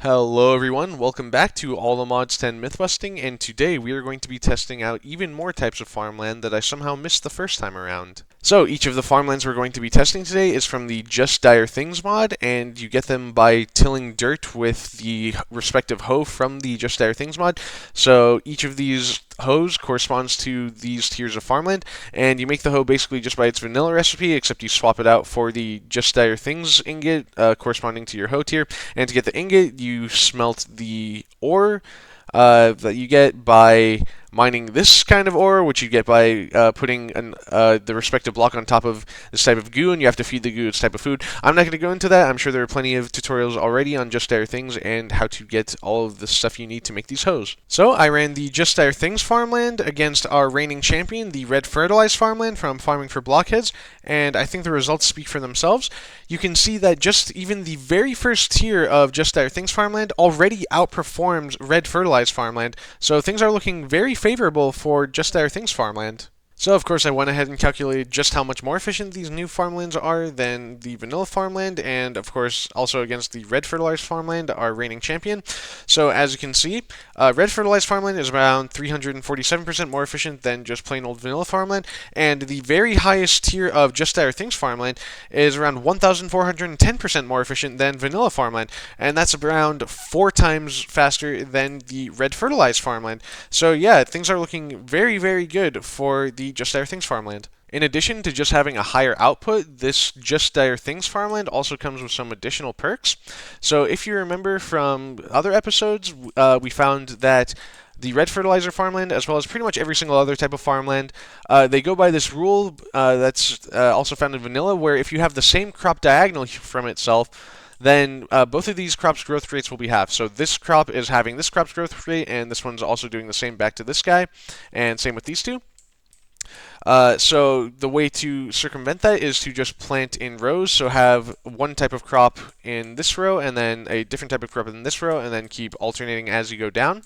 Hello everyone, welcome back to All the Mods 10 Mythbusting, and today we are going to be testing out even more types of farmland that I somehow missed the first time around. So each of the farmlands we're going to be testing today is from the Just Dire Things mod, and you get them by tilling dirt with the respective hoe from the Just Dire Things mod. So each of these hoes corresponds to these tiers of farmland, and you make the hoe basically just by its vanilla recipe, except you swap it out for the Just Dire Things ingot corresponding to your hoe tier, and to get the ingot, you smelt the ore that you get by mining this kind of ore, which you get by putting the respective block on top of this type of goo, and you have to feed the goo its type of food. I'm not going to go into that. I'm sure there are plenty of tutorials already on Just Dire Things and how to get all of the stuff you need to make these hoes. So I ran the Just Dire Things farmland against our reigning champion, the Red Fertilized farmland from Farming for Blockheads, and I think the results speak for themselves. You can see that just even the very first tier of Just Dire Things farmland already outperforms Red Fertilized farmland, so things are looking very favorable for Just Dire Things farmland. So, of course, I went ahead and calculated just how much more efficient these new farmlands are than the vanilla farmland, and, of course, also against the red fertilized farmland, our reigning champion. So, as you can see, red fertilized farmland is around 347% more efficient than just plain old vanilla farmland, and the very highest tier of Just Dire Things farmland is around 1,410% more efficient than vanilla farmland, and that's around 4 times faster than the red fertilized farmland. So, yeah, things are looking very, very good for the Just Dire Things farmland. In addition to just having a higher output, this Just Dire Things farmland also comes with some additional perks. So if you remember from other episodes, we found that the red fertilizer farmland, as well as pretty much every single other type of farmland, they go by this rule that's also found in vanilla, where if you have the same crop diagonal from itself, then both of these crops' growth rates will be half. So this crop is having this crop's growth rate, and this one's also doing the same back to this guy, and same with these two. So the way to circumvent that is to just plant in rows. So have one type of crop in this row, and then a different type of crop in this row, and then keep alternating as you go down.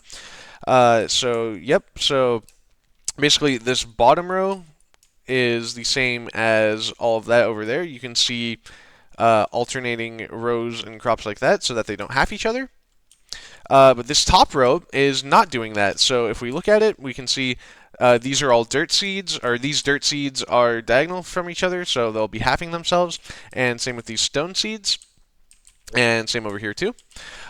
So basically this bottom row is the same as all of that over there. You can see alternating rows and crops like that so that they don't half each other. But this top row is not doing that. So if we look at it, we can see these are all dirt seeds, or these dirt seeds are diagonal from each other, so they'll be halving themselves. And same with these stone seeds. And same over here too.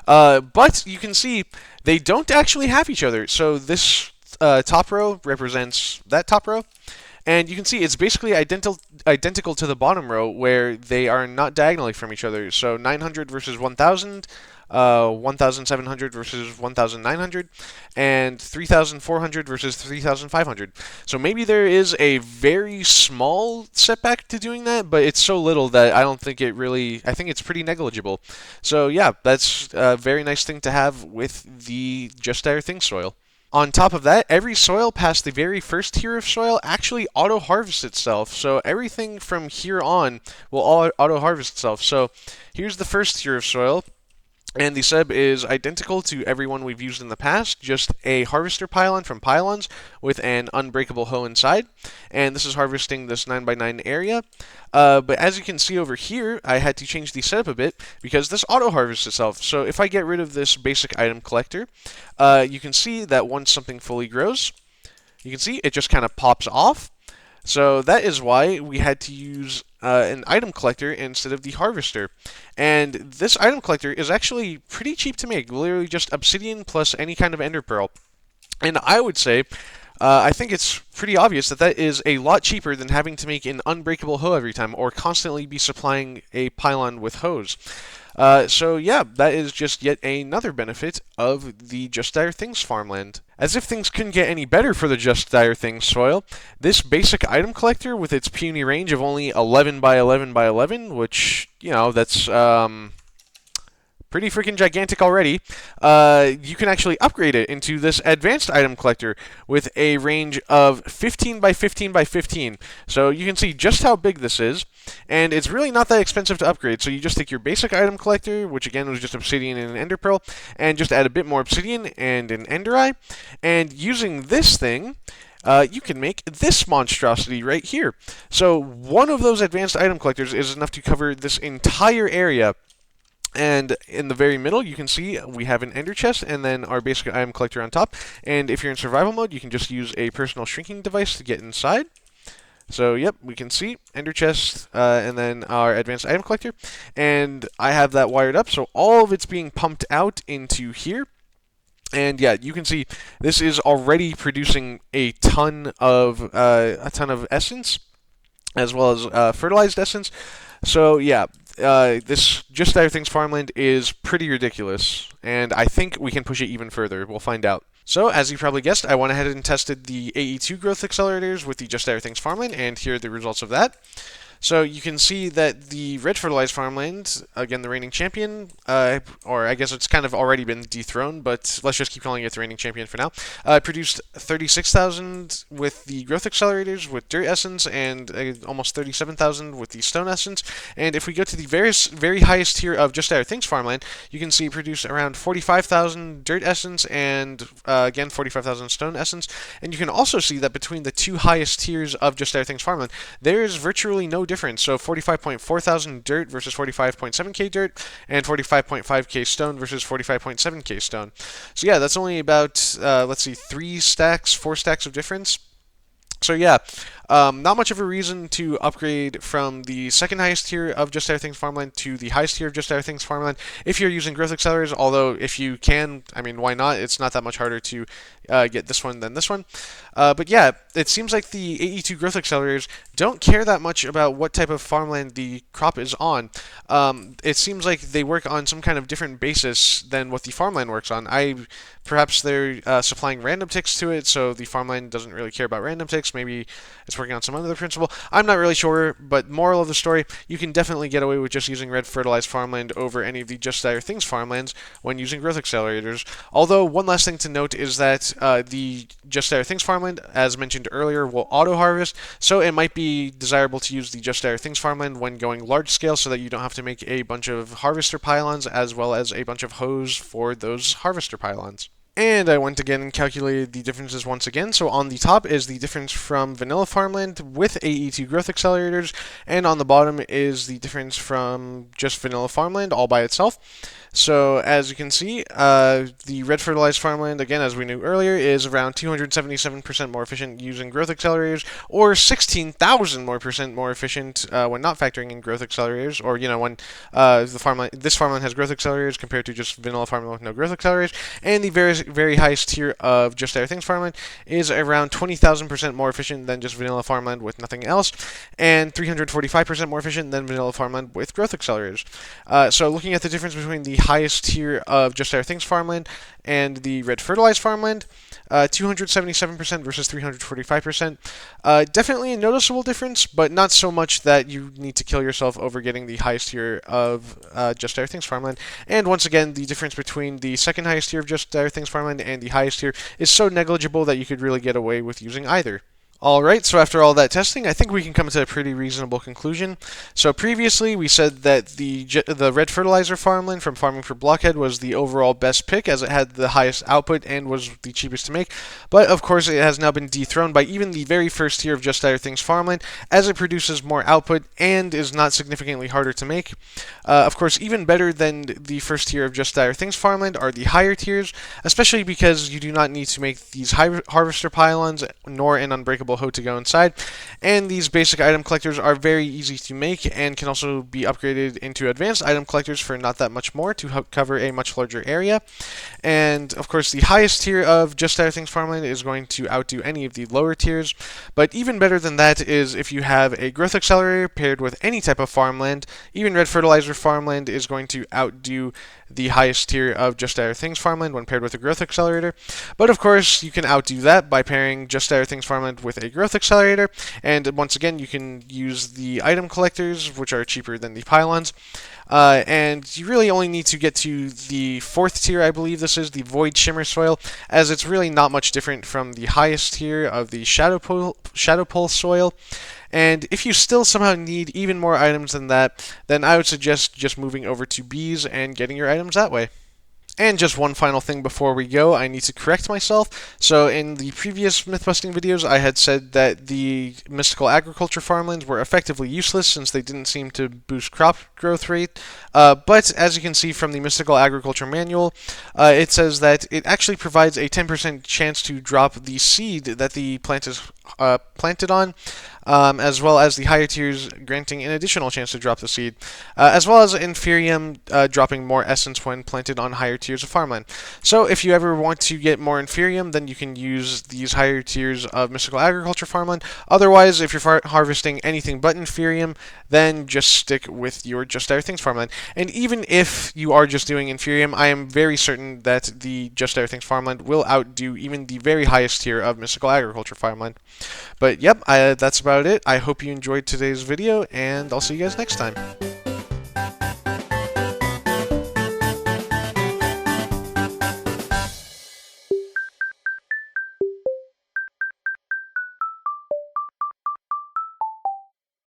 But you can see they don't actually have each other. So this top row represents that top row. And you can see it's basically identical to the bottom row, where they are not diagonally from each other. So 900 versus 1,000, 1,700 versus 1,900, and 3,400 versus 3,500. So maybe there is a very small setback to doing that, but it's so little that I don't think it really, I think it's pretty negligible. So yeah, that's a very nice thing to have with the Just Dire Things soil. On top of that, every soil past the very first tier of soil actually auto-harvests itself. So everything from here on will auto-harvest itself. So here's the first tier of soil. And the sub is identical to everyone we've used in the past, just a harvester pylon from Pylons with an unbreakable hoe inside. And this is harvesting this 9x9 area. But as you can see over here, I had to change the setup a bit because this auto-harvests itself. So if I get rid of this basic item collector, you can see that once something fully grows, you can see it just kind of pops off. So that is why we had to use an item collector instead of the harvester. And this item collector is actually pretty cheap to make, literally just obsidian plus any kind of ender pearl. And I would say, I think it's pretty obvious that that is a lot cheaper than having to make an unbreakable hoe every time, or constantly be supplying a pylon with hoes. So yeah, that is just yet another benefit of the Just Dire Things farmland. As if things couldn't get any better for the Just Dire Things soil, this basic item collector with its puny range of only 11 by 11 by 11, which, you know, that's pretty freaking gigantic already, you can actually upgrade it into this advanced item collector with a range of 15 by 15 by 15. So you can see just how big this is, and it's really not that expensive to upgrade. So you just take your basic item collector, which again was just obsidian and an ender pearl, and just add a bit more obsidian and an ender eye, and using this thing, you can make this monstrosity right here. So one of those advanced item collectors is enough to cover this entire area And in the very middle, you can see we have an ender chest and then our basic item collector on top. And if you're in survival mode, you can just use a personal shrinking device to get inside. So, yep, we can see ender chest and then our advanced item collector. And I have that wired up, so all of it's being pumped out into here. And yeah, you can see this is already producing a ton of essence, as well as fertilized essence. So yeah, this Just Dire Things Farmland is pretty ridiculous, and I think we can push it even further. We'll find out. So, as you probably guessed, I went ahead and tested the AE2 growth accelerators with the Just Dire Things Farmland, and here are the results of that. So you can see that the red fertilized farmland, again the reigning champion, or I guess it's kind of already been dethroned, but let's just keep calling it the reigning champion for now, produced 36,000 with the growth accelerators with dirt essence and almost 37,000 with the stone essence. And if we go to the very highest tier of Just Dire Things farmland, you can see it produced around 45,000 dirt essence and again 45,000 stone essence. And you can also see that between the two highest tiers of Just Dire Things farmland, there is virtually no difference. So 45.4 thousand dirt versus 45.7k dirt, and 45.5k stone versus 45.7k stone. So yeah, that's only about let's see, 4 stacks of difference. So yeah, not much of a reason to upgrade from the second highest tier of Just Dire Things Farmland to the highest tier of Just Dire Things Farmland if you're using growth accelerators, although if you can, I mean, why not? It's not that much harder to get this one than this one. But yeah, it seems like the AE2 growth accelerators don't care that much about what type of farmland the crop is on. It seems like they work on some kind of different basis than what the farmland works on. Perhaps they're supplying random ticks to it, so the farmland doesn't really care about random ticks. Maybe it's working on some other principle. I'm not really sure, but moral of the story, you can definitely get away with just using red fertilized farmland over any of the Just Dire Things farmlands when using growth accelerators. Although, one last thing to note is that the Just Dire Things farmland, as mentioned earlier, will auto-harvest, so it might be desirable to use the Just Dire Things farmland when going large scale so that you don't have to make a bunch of harvester pylons as well as a bunch of hoes for those harvester pylons. And I went again and calculated the differences once again. So on the top is the difference from vanilla farmland with AE2 growth accelerators, and on the bottom is the difference from just vanilla farmland all by itself. So as you can see, the red fertilized farmland, again as we knew earlier, is around 277% more efficient using growth accelerators, or 16,000% more efficient when not factoring in growth accelerators, or when this farmland has growth accelerators compared to just vanilla farmland with no growth accelerators. And the very highest tier of Just Dire Things farmland is around 20,000% more efficient than just vanilla farmland with nothing else, and 345% more efficient than vanilla farmland with growth accelerators. So looking at the difference between the highest tier of Just Dire Things farmland and the red fertilized farmland, 277% versus 345%. Definitely a noticeable difference, but not so much that you need to kill yourself over getting the highest tier of Just Dire Things farmland. And once again, the difference between the second highest tier of Just Dire Things farmland and the highest tier is so negligible that you could really get away with using either. Alright, so after all that testing, I think we can come to a pretty reasonable conclusion. So previously, we said that the red fertilizer farmland from Farming for Blockhead was the overall best pick, as it had the highest output and was the cheapest to make. But of course, it has now been dethroned by even the very first tier of Just Dire Things farmland, as it produces more output and is not significantly harder to make. Of course, even better than the first tier of Just Dire Things farmland are the higher tiers, especially because you do not need to make these harvester pylons nor an unbreakable hoe to go inside, and these basic item collectors are very easy to make and can also be upgraded into advanced item collectors for not that much more to cover a much larger area. And of course, the highest tier of Just Dire Things farmland is going to outdo any of the lower tiers, but even better than that is if you have a growth accelerator paired with any type of farmland. Even red fertilizer farmland is going to outdo the highest tier of Just Dire Things farmland when paired with a growth accelerator. But of course, you can outdo that by pairing Just Dire Things farmland with a growth accelerator, and once again, you can use the item collectors, which are cheaper than the pylons. And you really only need to get to the fourth tier, I believe this is, the Void Shimmer Soil, as it's really not much different from the highest tier of the Shadow Pole Soil. And if you still somehow need even more items than that, then I would suggest just moving over to bees and getting your items that way. And just one final thing before we go, I need to correct myself. So in the previous Mythbusting videos, I had said that the mystical agriculture farmlands were effectively useless since they didn't seem to boost crop growth rate. But as you can see from the mystical agriculture manual, it says that it actually provides a 10% chance to drop the seed that the plant is planted on, as well as the higher tiers granting an additional chance to drop the seed, as well as Inferium dropping more essence when planted on higher tiers of farmland. So if you ever want to get more Inferium, then you can use these higher tiers of mystical agriculture farmland. Otherwise, if you're harvesting anything but Inferium, then just stick with your Just Dire Things farmland. And even if you are just doing Inferium, I am very certain that the Just Dire Things farmland will outdo even the very highest tier of mystical agriculture farmland. But yep, that's about it. I hope you enjoyed today's video, and I'll see you guys next time.